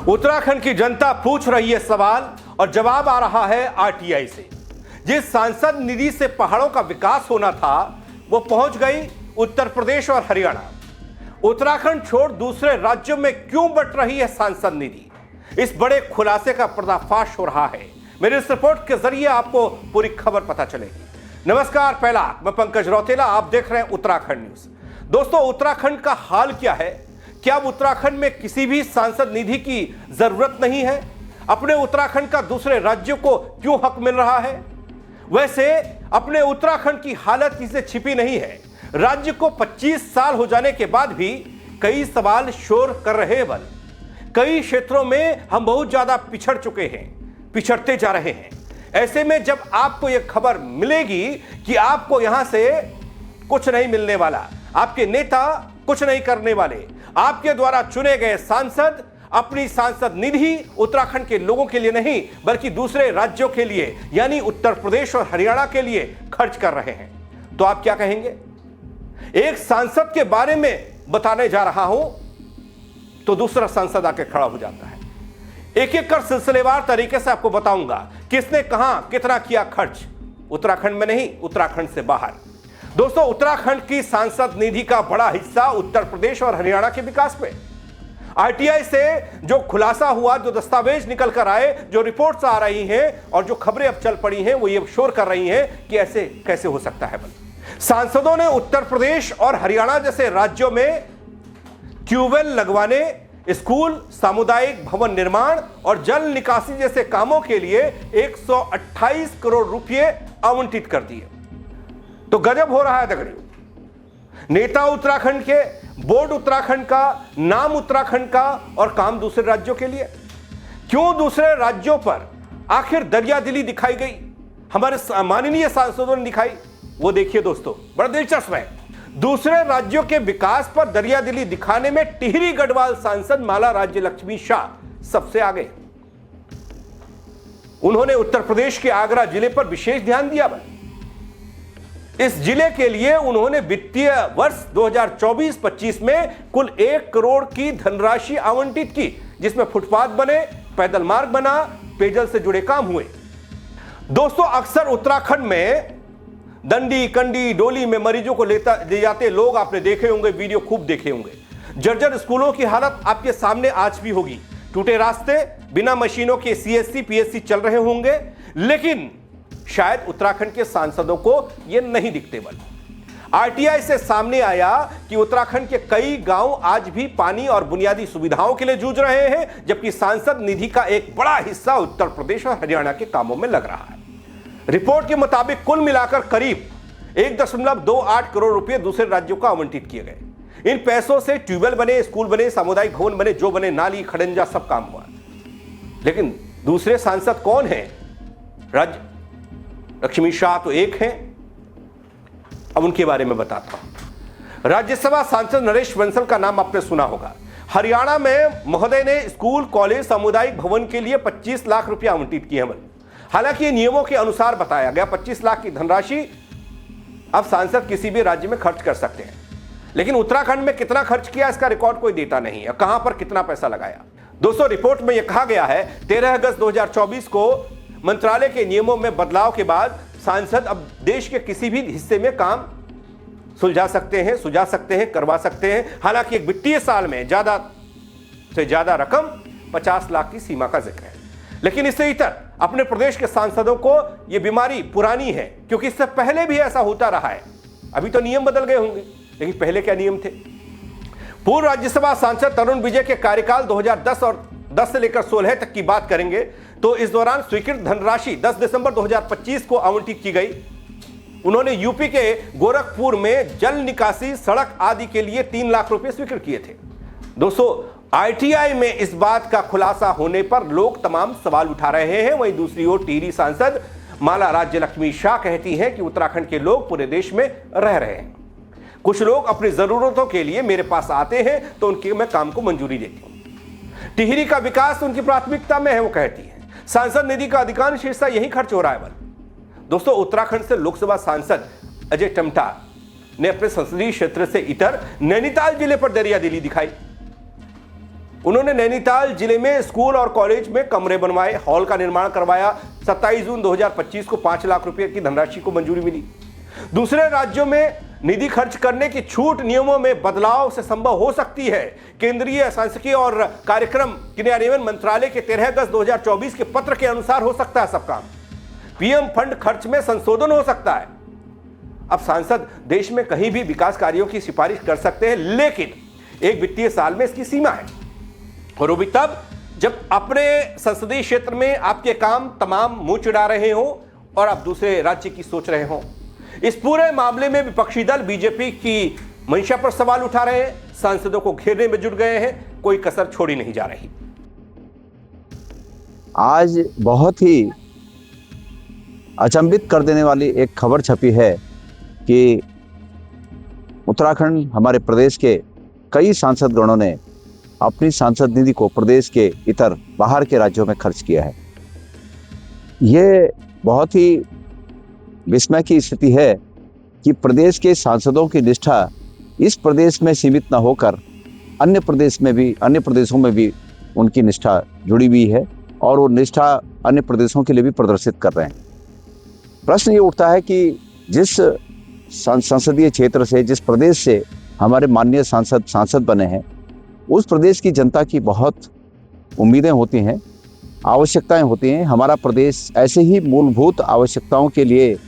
उत्तराखंड की जनता पूछ रही है सवाल और जवाब आ रहा है आरटीआई से। जिस सांसद निधि से पहाड़ों का विकास होना था वो पहुंच गई उत्तर प्रदेश और हरियाणा। उत्तराखंड छोड़ दूसरे राज्यों में क्यों बंट रही है सांसद निधि, इस बड़े खुलासे का पर्दाफाश हो रहा है। मेरी इस रिपोर्ट के जरिए आपको पूरी खबर पता चलेगी। नमस्कार, पहला मैं पंकज रौतेला, आप देख रहे हैं उत्तराखंड न्यूज। दोस्तों, उत्तराखंड का हाल क्या है? क्या उत्तराखंड में किसी भी सांसद निधि की जरूरत नहीं है? अपने उत्तराखंड का दूसरे राज्यों को क्यों हक मिल रहा है? वैसे अपने उत्तराखंड की हालत इससे छिपी नहीं है। राज्य को 25 साल हो जाने के बाद भी कई सवाल शोर कर रहे हैं। बल कई क्षेत्रों में हम बहुत ज्यादा पिछड़ चुके हैं, पिछड़ते जा रहे हैं। ऐसे में जब आपको यह खबर मिलेगी कि आपको यहां से कुछ नहीं मिलने वाला, आपके नेता कुछ नहीं करने वाले, आपके द्वारा चुने गए सांसद अपनी सांसद निधि उत्तराखंड के लोगों के लिए नहीं बल्कि दूसरे राज्यों के लिए यानी उत्तर प्रदेश और हरियाणा के लिए खर्च कर रहे हैं, तो आप क्या कहेंगे? एक सांसद के बारे में बताने जा रहा हूं तो दूसरा सांसद आके खड़ा हो जाता है। एक एक कर सिलसिलेवार तरीके से आपको बताऊंगा किसने कहां कितना किया खर्च, उत्तराखंड में नहीं, उत्तराखंड से बाहर। दोस्तों, उत्तराखंड की सांसद निधि का बड़ा हिस्सा उत्तर प्रदेश और हरियाणा के विकास में। आरटीआई से जो खुलासा हुआ, जो दस्तावेज निकल कर आए, जो रिपोर्ट्स आ रही हैं और जो खबरें अब चल पड़ी हैं, वो ये शोर कर रही हैं कि ऐसे कैसे हो सकता है। सांसदों ने उत्तर प्रदेश और हरियाणा जैसे राज्यों में ट्यूबवेल लगवाने, स्कूल, सामुदायिक भवन निर्माण और जल निकासी जैसे कामों के लिए 128 करोड़ रुपए आवंटित कर दिए। तो गजब हो रहा है दगड़ियों। नेता उत्तराखंड के, बोर्ड उत्तराखंड का, नाम उत्तराखंड का और काम दूसरे राज्यों के लिए। क्यों दूसरे राज्यों पर आखिर दरियादिली दिखाई गई? हमारे माननीय सांसदों ने दिखाई, वो देखिए दोस्तों, बड़ा दिलचस्प है। दूसरे राज्यों के विकास पर दरियादिली दिखाने में टिहरी गढ़वाल सांसद माला राज्य लक्ष्मी शाह सबसे आगे। उन्होंने उत्तर प्रदेश के आगरा जिले पर विशेष ध्यान दिया। इस जिले के लिए उन्होंने वित्तीय वर्ष 2024-25 में कुल 1 करोड़ की धनराशि आवंटित की, जिसमें फुटपाथ बने, पैदल मार्ग बना, पेयजल से जुड़े काम हुए। दोस्तों, अक्सर उत्तराखंड में दंडी कंडी डोली में मरीजों को ले जाते लोग आपने देखे होंगे, वीडियो खूब देखे होंगे। जर्जर स्कूलों की हालत आपके सामने आज भी होगी। टूटे रास्ते, बिना मशीनों के सीएससी पीएससी चल रहे होंगे, लेकिन शायद उत्तराखंड के सांसदों को यह नहीं दिखते। बल आरटीआई से सामने आया कि उत्तराखंड के कई गांव आज भी पानी और बुनियादी सुविधाओं के लिए जूझ रहे हैं, जबकि सांसद निधि का एक बड़ा हिस्सा उत्तर प्रदेश और हरियाणा के कामों में लग रहा है। रिपोर्ट के मुताबिक कुल मिलाकर करीब 1.28 करोड़ रुपए दूसरे राज्यों को आवंटित किए गए। इन पैसों से ट्यूबवेल बने, स्कूल बने, सामुदायिक भवन बने, जो बने, नाली खड़ंजा सब काम हुआ। लेकिन दूसरे सांसद कौन है? राज्य लक्ष्मी शाह तो एक हैं, अब उनके बारे में बताता हूं। राज्यसभा सांसद नरेश बंसल का नाम आपने सुना होगा। हरियाणा में महोदय ने स्कूल, कॉलेज, सामुदायिक भवन के लिए 25 लाख रुपया आवंटित किए हैं। हालांकि नियमों के अनुसार बताया गया 25 लाख की धनराशि अब सांसद किसी भी राज्य में खर्च कर सकते हैं, लेकिन उत्तराखंड में कितना खर्च किया इसका रिकॉर्ड कोई देता नहीं है, कहां पर कितना पैसा लगाया। दोस्तों, रिपोर्ट में यह कहा गया है 13 अगस्त 2024 को मंत्रालय के नियमों में बदलाव के बाद सांसद अब देश के किसी भी हिस्से में काम सुलझा सकते हैं, करवा सकते हैं। हालांकि एक वित्तीय साल में ज्यादा से ज्यादा रकम 50 लाख की सीमा का जिक्र है। लेकिन इससे इतर अपने प्रदेश के सांसदों को यह बीमारी पुरानी है, क्योंकि इससे पहले भी ऐसा होता रहा है। अभी तो नियम बदल गए होंगे, लेकिन पहले क्या नियम थे? पूर्व राज्यसभा सांसद तरुण विजय के कार्यकाल 2010 और 10 से लेकर 16 तक की बात करेंगे तो इस दौरान स्वीकृत धनराशि 10 दिसंबर 2025 को आवंटित की गई। उन्होंने यूपी के गोरखपुर में जल निकासी, सड़क आदि के लिए 3 लाख रुपए स्वीकृत किए थे। दोस्तों, आरटीआई में इस बात का खुलासा होने पर लोग तमाम सवाल उठा रहे हैं। वहीं दूसरी ओर टिहरी सांसद माला राज्य लक्ष्मी शाह कहती हैं कि उत्तराखंड के लोग पूरे देश में रह रहे हैं। कुछ लोग अपनी जरूरतों के लिए मेरे पास आते हैं तो उनके मैं काम को मंजूरी देती हूं। टिहरी का विकास उनकी प्राथमिकता में है, वो कहती है। सांसद निधि का अधिकांश हिस्सा यही खर्च हो रहा है। दोस्तों, उत्तराखंड से लोकसभा सांसद अजय टम्टा ने अपने संसदीय क्षेत्र से इतर नैनीताल जिले पर दरियादिली दिखाई। उन्होंने नैनीताल जिले में स्कूल और कॉलेज में कमरे बनवाए, हॉल का निर्माण करवाया। 27 जून 2025 को 5 लाख रुपए की धनराशि को मंजूरी मिली। दूसरे राज्यों में निधि खर्च करने की छूट नियमों में बदलाव से संभव हो सकती है। केंद्रीय सांख्यिकी और कार्यक्रम क्रियान्वयन मंत्रालय के 13 अगस्त 2024 के पत्र के अनुसार हो सकता है सब काम। पीएम फंड खर्च में संशोधन हो सकता है। अब सांसद देश में कहीं भी विकास कार्यों की सिफारिश कर सकते हैं, लेकिन एक वित्तीय साल में इसकी सीमा है, और वो भी तब जब अपने संसदीय क्षेत्र में आपके काम तमाम मुंह चिढ़ा रहे हो और आप दूसरे राज्य की सोच रहे हो। इस पूरे मामले में विपक्षी दल बीजेपी की मंशा पर सवाल उठा रहे हैं, सांसदों को घेरने में जुट गए हैं, कोई कसर छोड़ी नहीं जा रही। आज बहुत ही अचंभित कर देने वाली एक खबर छपी है कि उत्तराखंड हमारे प्रदेश के कई सांसदगणों ने अपनी सांसद निधि को प्रदेश के इतर बाहर के राज्यों में खर्च किया है। ये बहुत ही विस्मय की स्थिति है कि प्रदेश के सांसदों की निष्ठा इस प्रदेश में सीमित न होकर अन्य प्रदेशों में भी उनकी निष्ठा जुड़ी हुई है और वो निष्ठा अन्य प्रदेशों के लिए भी प्रदर्शित कर रहे हैं। प्रश्न ये उठता है कि जिस संसदीय क्षेत्र से, जिस प्रदेश से हमारे माननीय सांसद बने हैं, उस प्रदेश की जनता की बहुत उम्मीदें होती हैं, आवश्यकताएं होती हैं। हमारा प्रदेश ऐसे ही मूलभूत आवश्यकताओं के लिए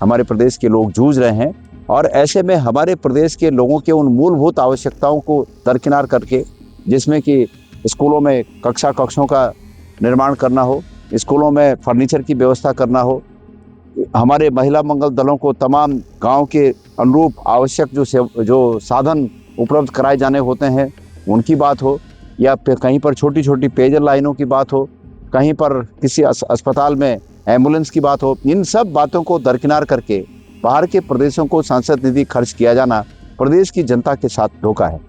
हमारे प्रदेश के लोग जूझ रहे हैं, और ऐसे में हमारे प्रदेश के लोगों के उन मूलभूत आवश्यकताओं को दरकिनार करके, जिसमें कि स्कूलों में कक्षों का निर्माण करना हो, स्कूलों में फर्नीचर की व्यवस्था करना हो, हमारे महिला मंगल दलों को तमाम गांव के अनुरूप आवश्यक जो साधन उपलब्ध कराए जाने होते हैं उनकी बात हो, या कहीं पर छोटी छोटी पेयजल लाइनों की बात हो, कहीं पर किसी अस्पताल में एम्बुलेंस की बात हो, इन सब बातों को दरकिनार करके बाहर के प्रदेशों को सांसद निधि खर्च किया जाना प्रदेश की जनता के साथ धोखा है।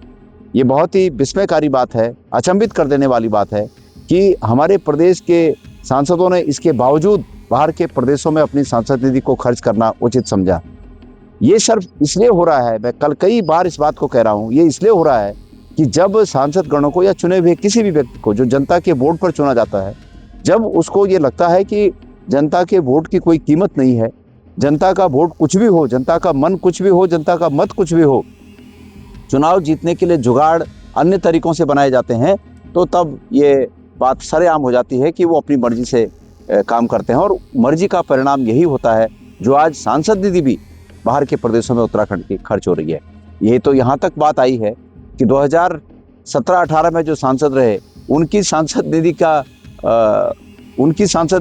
ये बहुत ही विस्मयकारी बात है, अचंभित कर देने वाली बात है कि हमारे प्रदेश के सांसदों ने इसके बावजूद बाहर के प्रदेशों में अपनी सांसद निधि को खर्च करना उचित समझा। ये सिर्फ इसलिए हो रहा है, मैं कल कई बार इस बात को कह रहा हूँ, ये इसलिए हो रहा है कि जब सांसद गणों को या चुने हुए किसी भी व्यक्ति को जो जनता के वोट पर चुना जाता है, जब उसको ये लगता है कि जनता के वोट की कोई कीमत नहीं है, जनता का वोट कुछ भी हो, जनता का मन कुछ भी हो, जनता का मत कुछ भी हो, चुनाव जीतने के लिए जुगाड़ अन्य तरीकों से बनाए जाते हैं, तो तब ये बात सरेआम हो जाती है कि वो अपनी मर्जी से काम करते हैं, और मर्जी का परिणाम यही होता है जो आज सांसद निधि भी बाहर के प्रदेशों में उत्तराखंड की खर्च हो रही है। ये तो यहाँ तक बात आई है कि 2017-18 में जो सांसद रहे उनकी सांसद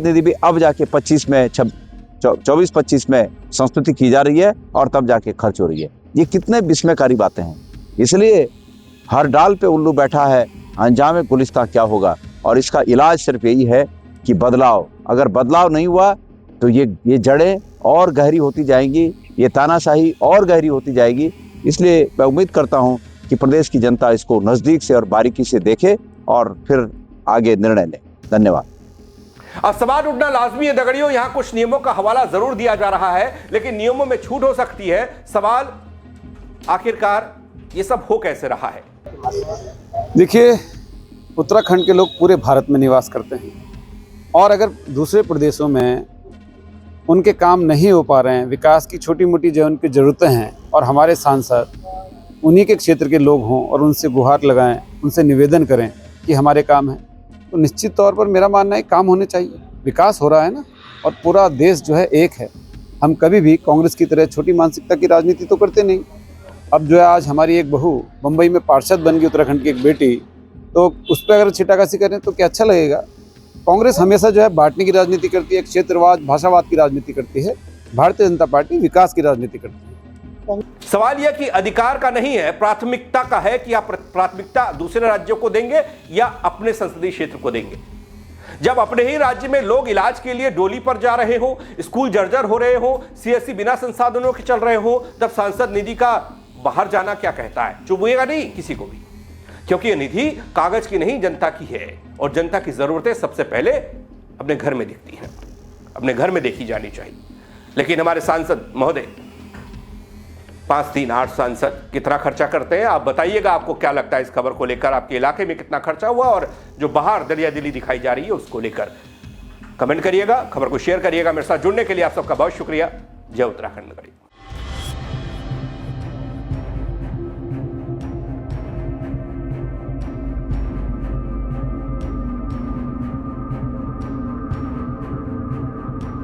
निधि भी अब जाके 24-25 में संस्तुति की जा रही है और तब जाके खर्च हो रही है। ये कितने विस्मयकारी बातें हैं। इसलिए हर डाल पे उल्लू बैठा है, अंजाम गुलिस्तां क्या होगा, और इसका इलाज सिर्फ यही है कि बदलाव। अगर बदलाव नहीं हुआ तो ये जड़ें और गहरी होती जाएंगी, ये तानाशाही और गहरी होती जाएगी। इसलिए मैं उम्मीद करता हूं कि प्रदेश की जनता इसको नज़दीक से और बारीकी से देखे और फिर आगे निर्णय ले। धन्यवाद। अब सवाल उठना लाजमी है दगड़ियों, यहां कुछ नियमों का हवाला जरूर दिया जा रहा है, लेकिन नियमों में छूट हो सकती है। सवाल आखिरकार ये सब हो कैसे रहा है? देखिए, उत्तराखंड के लोग पूरे भारत में निवास करते हैं, और अगर दूसरे प्रदेशों में उनके काम नहीं हो पा रहे हैं, विकास की छोटी मोटी जो उनकी ज़रूरतें हैं, और हमारे सांसद उन्हीं के क्षेत्र के लोग हों और उनसे गुहार लगाएं, उनसे निवेदन करें कि हमारे काम हैं, तो निश्चित तौर पर मेरा मानना है काम होने चाहिए। विकास हो रहा है ना, और पूरा देश जो है एक है। हम कभी भी कांग्रेस की तरह छोटी मानसिकता की राजनीति तो करते नहीं। अब जो है आज हमारी एक बहू मुंबई में पार्षद बन गई, उत्तराखंड की एक बेटी, तो उस पर अगर छिटाकासी करें तो क्या अच्छा लगेगा? कांग्रेस हमेशा जो है बांटने की राजनीति करती है, क्षेत्रवाद, भाषावाद की राजनीति करती है। भारतीय जनता पार्टी विकास की राजनीति करती है। सवाल यह कि अधिकार का नहीं है, प्राथमिकता का है कि आप प्राथमिकता दूसरे राज्यों को देंगे या अपने संसदीय क्षेत्र को देंगे। जब अपने ही राज्य में लोग इलाज के लिए डोली पर जा रहे हो, स्कूल जर्जर हो रहे हो, सीएससी बिना संसाधनों के चल रहे हो, तब सांसद निधि का बाहर जाना क्या कहता है? चुभेगा नहीं किसी को भी, क्योंकि यह निधि कागज की नहीं जनता की है, और जनता की जरूरतें सबसे पहले अपने घर में दिखती हैं, अपने घर में देखी जानी चाहिए। लेकिन हमारे सांसद महोदय 538 सांसद कितना खर्चा करते हैं? आप बताइएगा, आपको क्या लगता है इस खबर को लेकर? आपके इलाके में कितना खर्चा हुआ और जो बाहर दरियादिली दिखाई जा रही है उसको लेकर कमेंट करिएगा, खबर को शेयर करिएगा। मेरे साथ जुड़ने के लिए आप सबका बहुत शुक्रिया। जय उत्तराखंड।